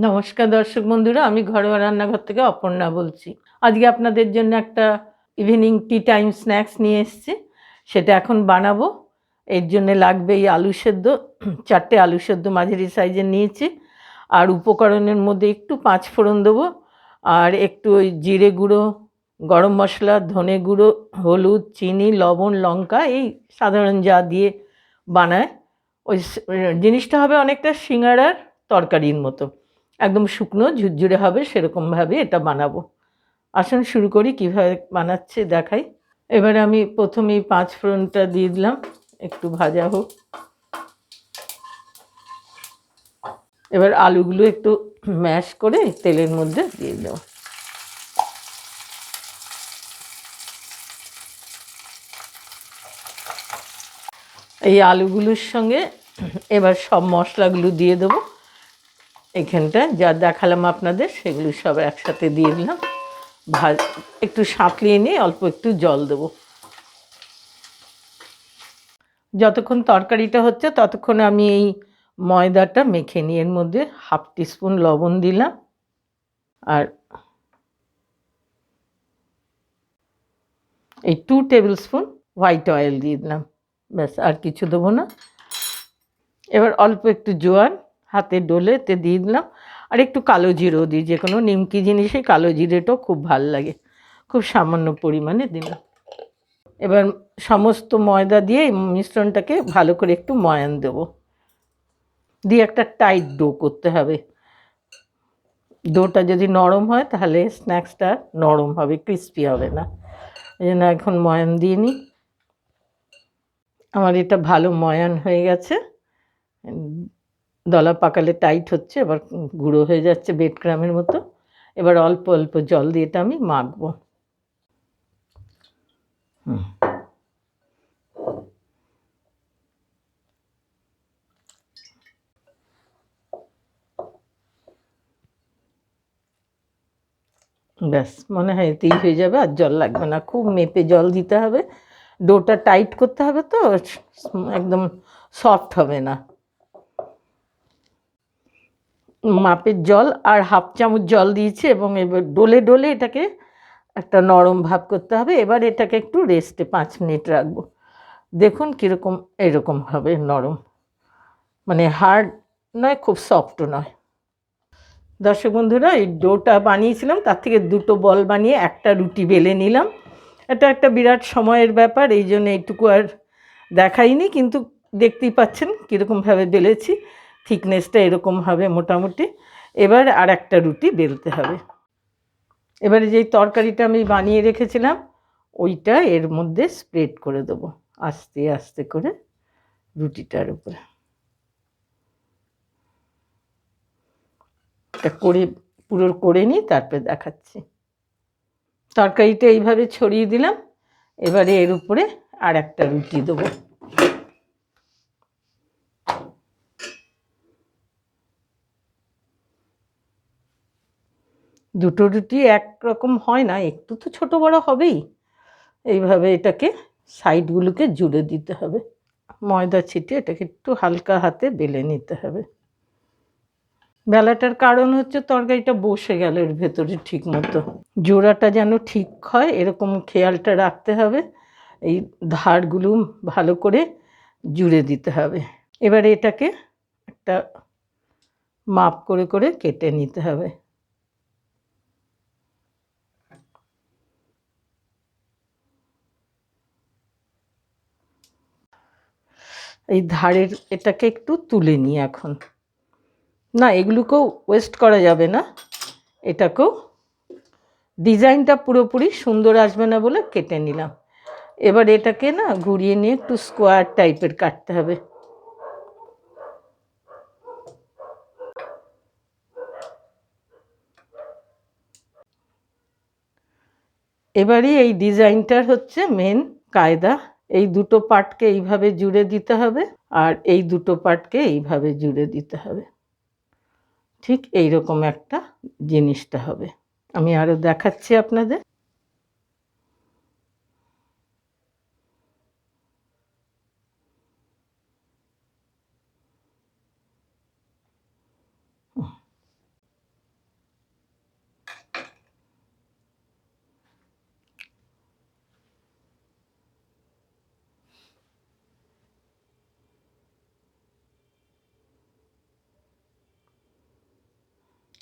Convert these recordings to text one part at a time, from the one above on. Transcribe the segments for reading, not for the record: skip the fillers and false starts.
নমস্কার দর্শক বন্ধুরা, আমি ঘরোয়া রান্নাঘর থেকে অপর্ণা বলছি। আজকে আপনাদের জন্য একটা ইভিনিং টি টাইম স্ন্যাক্স নিয়ে এসেছি। সেটা এখন বানাবো। এর জন্য লাগবে এই আলু সেদ্ধ, 4টে আলু সেদ্ধ মাঝারি সাইজের নিয়েছি। আর উপকরণের মধ্যে একটু পাঁচফোড়ন দেবো, আর একটু ওই জিরে গুঁড়ো, গরম মশলা, ধনে গুঁড়ো, হলুদ, চিনি, লবণ, লঙ্কা, এই সাধারণ যা দিয়ে বানায় ওই জিনিসটা হবে অনেকটা সিঙ্গাড়ার তরকারির মতো। একদম শুকনো ঝুরঝুরে হবে, সেরকমভাবে এটা বানাবো। আসুন শুরু করি, কীভাবে বানাচ্ছি দেখাই। এবারে আমি প্রথমেই পাঁচ ফোড়নটা দিয়ে দিলাম, একটু ভাজা হোক। এবার আলুগুলো একটু ম্যাশ করে তেলের মধ্যে দিয়ে দেবো। এই আলুগুলোর সঙ্গে এবার সব মশলাগুলো দিয়ে দেবো। এখানটা যা দেখালাম আপনাদের সেগুলো সব একসাথে দিয়ে দিলাম। একটু সাঁতলিয়ে নিয়ে অল্প একটু জল দেবো। যতক্ষণ তরকারিটা হচ্ছে ততক্ষণ আমি এই ময়দাটা মেখে নিই। এর মধ্যে হাফ টিস্পুন লবণ দিলাম, আর এই 2 টেবিল স্পুন হোয়াইট অয়েল দিয়ে দিলাম। ব্যাস, আর কিছু দেবো না। এবার অল্প একটু জোয়ান হাতে ডোলেতে দিয়ে দিলাম, আর একটু কালো জিরেও দিই। যে কোনো নিমকি জিনিসে কালো জিরেটাও খুব ভাল লাগে, খুব সামান্য পরিমাণে দিলাম। এবার সমস্ত ময়দা দিয়ে এই মিশ্রণটাকে ভালো করে একটু ময়ান দেবো, দিয়ে একটা টাইট ডো করতে হবে। ডোটা যদি নরম হয় তাহলে স্ন্যাক্সটা নরম হবে, ক্রিস্পি হবে না। এই জন্য এখন ময়ান দিয়ে নিই। আমার এটা ভালো ময়ান হয়ে গেছে, দলা পাকালে টাইট হচ্ছে, এবার গুঁড়ো হয়ে যাচ্ছে ব্রেড ক্রামের মতো। এবার অল্প অল্প জল দিয়ে এটা আমি মাখবো। ব্যাস, মনে হয় এতেই হয়ে যাবে, আর জল লাগবে না। খুব মেপে জল দিতে হবে, ডোটা টাইট করতে হবে, তো একদম সফট হবে না। মাপের জল আর হাফ চামচ জল দিয়েছি, এবং এবার ডোলে ডোলে এটাকে একটা নরম ভাব করতে হবে। এবার এটাকে একটু রেস্টে 5 মিনিট রাখবো। দেখুন কীরকম, এরকম হবে নরম, মানে হার্ড নয়, খুব সফটও নয়। দর্শক বন্ধুরা, এই ডোটা বানিয়েছিলাম, তার থেকে 2টো বল বানিয়ে একটা রুটি বেলে নিলাম। এটা একটা বিরাট সময়ের ব্যাপার, এই জন্য এইটুকু আর দেখাইনি, কিন্তু দেখতেই পাচ্ছেন কীরকমভাবে বেলেছি। থিকনেসটা এরকম হবে মোটামুটি। এবার আর একটা রুটি বেলতে হবে। এবারে যেই তরকারিটা আমি বানিয়ে রেখেছিলাম ওইটা এর মধ্যে স্প্রেড করে দেবো আস্তে আস্তে করে রুটিটার উপরে। এটা করে পুরো করে নিই, তারপরে দেখাচ্ছি। তরকারিটা এইভাবে ছড়িয়ে দিলাম। এবারে এর উপরে আর একটা রুটি দেবো। দুটো রুটি একরকম হয় না, একটু তো ছোট বড় হবেই। এইভাবে এটাকে সাইডগুলোকে জুড়ে দিতে হবে। ময়দা ছিটিয়ে এটাকে একটু হালকা হাতে বেলে নিতে হবে। বেলাটার কারণ হচ্ছে তরকারিটা বসে গেল এর ভেতরে ঠিক মতো। জোড়াটা যেন ঠিক হয় এরকম খেয়ালটা রাখতে হবে। এই ধারগুলো ভালো করে জুড়ে দিতে হবে। এবারে এটাকে একটা মাপ করে করে কেটে নিতে হবে। এই ধারের এটাকে একটু তুলে নিই এখন। না, এগুলোকেও ওয়েস্ট করা যাবে না, এটাকেও ডিজাইনটা পুরোপুরি সুন্দর আসবে না বলে কেটে নিলাম। এবার এটাকে না ঘুরিয়ে নিয়ে একটু স্কোয়ার টাইপের কাটতে হবে। এবারই এই ডিজাইনটার হচ্ছে মেন কায়দা। এই দুটো পার্টকে এইভাবে জুড়ে দিতে হবে, আর এই দুটো পার্টকে এইভাবে জুড়ে দিতে হবে। ঠিক এইরকম একটা জিনিসটা হবে। আমি আরও দেখাচ্ছি আপনাদের।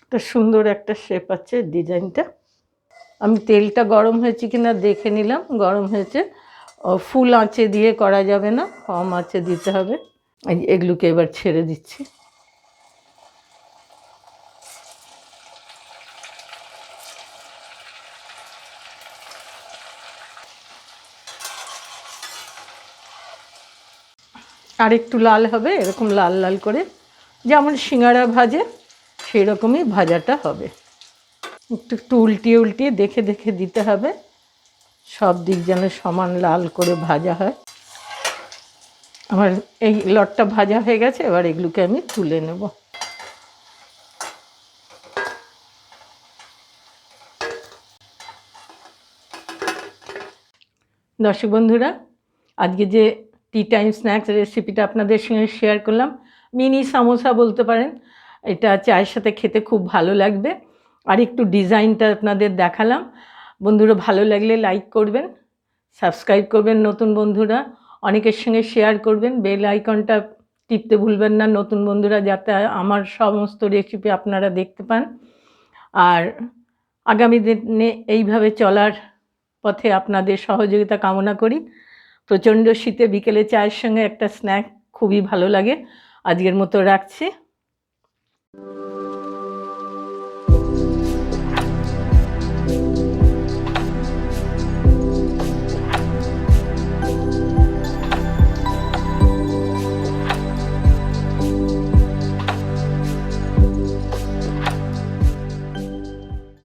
একটা সুন্দর একটা শেপ আছে ডিজাইনটা। আমি তেলটা গরম হয়েছে কিনা দেখে নিলাম, গরম হয়েছে। ফুল আঁচে দিয়ে করা যাবে না, কম আঁচে দিতে হবে। এগুলোকে এবার ছেড়ে দিচ্ছি। আর একটু লাল হবে, এরকম লাল লাল করে, যেমন সিঙ্গাড়া ভাজে সেই রকমই ভাজাটা হবে। একটু একটু উল্টিয়ে উল্টিয়ে দেখে দেখে দিতে হবে, সব দিক যেন সমান লাল করে ভাজা হয়। আমার এই লটটা ভাজা হয়ে গেছে, এবার এগুলোকে আমি তুলে নেব। দর্শক বন্ধুরা, আজকে যে টি টাইম স্ন্যাক্স রেসিপিটা আপনাদের সঙ্গে শেয়ার করলাম, মিনি সামোসা বলতে পারেন, এটা চায়ের সাথে খেতে খুব ভালো লাগবে। আর একটু ডিজাইনটা আপনাদের দেখালাম। বন্ধুরা ভালো লাগলে লাইক করবেন, সাবস্ক্রাইব করবেন নতুন বন্ধুরা, অনেকের সঙ্গে শেয়ার করবেন, বেল আইকনটা টিপতে ভুলবেন না নতুন বন্ধুরা, যাতে আমার সমস্ত রেসিপি আপনারা দেখতে পান। আর আগামী দিনে এইভাবে চলার পথে আপনাদের সহযোগিতা কামনা করি। প্রচণ্ড শীতে বিকেলে চায়ের সঙ্গে একটা স্ন্যাক খুবই ভালো লাগে। আজকের মতো রাখছি।